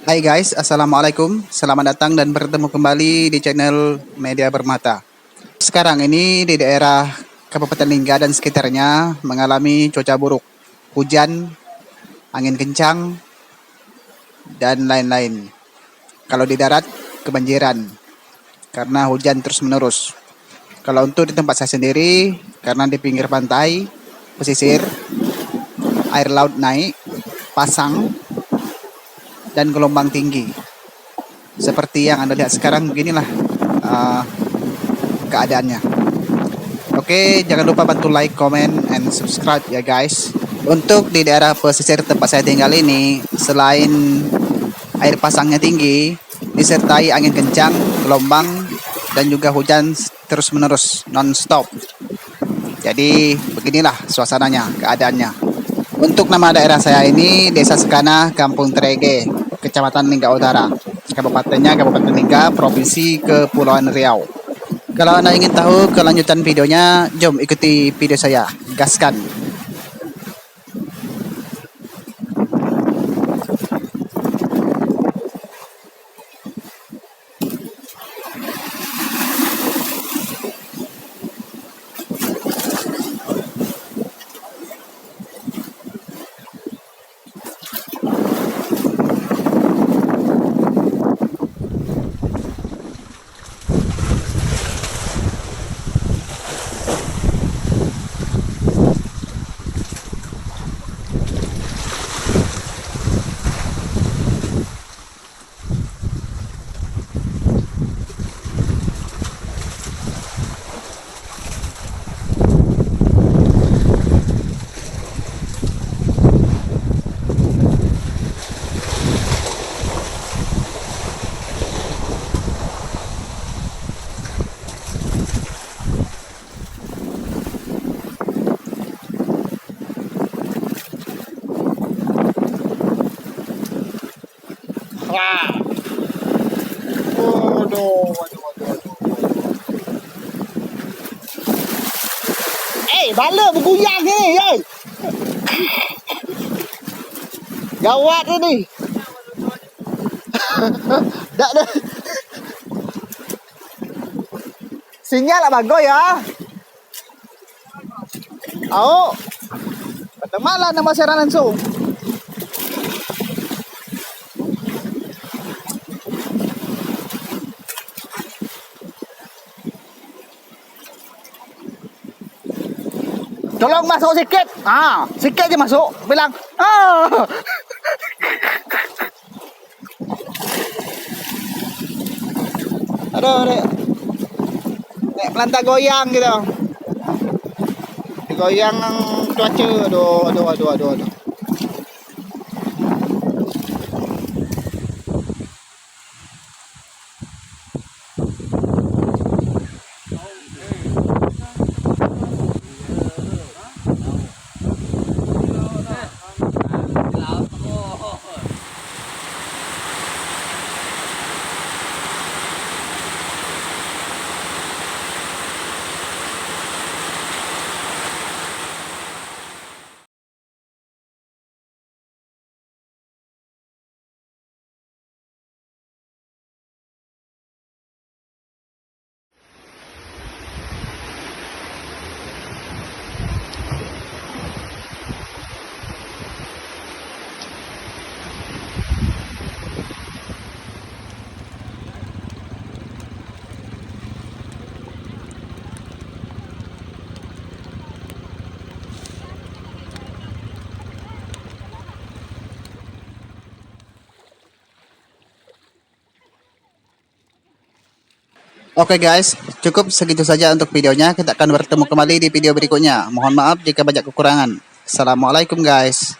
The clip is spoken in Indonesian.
Hai guys, Assalamualaikum. Selamat datang dan bertemu kembali di channel Media Permata. Sekarang ini di daerah Kabupaten Lingga dan sekitarnya mengalami cuaca buruk. Hujan, angin kencang, dan lain-lain. Kalau di darat, kebanjiran karena hujan terus-menerus. Kalau untuk di tempat saya sendiri, karena di pinggir pantai, pesisir, air laut naik, pasang, dan gelombang tinggi. Seperti yang Anda lihat sekarang, beginilah keadaannya. Oke, jangan lupa bantu like, comment, and subscribe ya guys. Untuk di daerah pesisir tempat saya tinggal ini, selain air pasangnya tinggi, disertai angin kencang, gelombang, dan juga hujan terus-menerus, non-stop. Jadi beginilah suasananya, keadaannya. Untuk nama daerah saya ini, Desa Sekana, Kampung Trege, Kecamatan Lingga Utara. Kabupatennya Kabupaten Lingga, Provinsi Kepulauan Riau. Kalau Anda ingin tahu kelanjutan videonya, jom ikuti video saya. Gaskan. Wah. Waduh. Bala bergoyang ni, Gawat ni. Dak dah. Sinyal lah bagus ya. Oh. Patamalan nama saya langsung. Tolong masuk sikit. Sikit je masuk. Bilang. Aduh. Nek pelantar goyang gitu. Goyang cuaca. Aduh. Oke guys, cukup segitu saja untuk videonya. Kita akan bertemu kembali di video berikutnya. Mohon maaf jika banyak kekurangan. Assalamualaikum guys.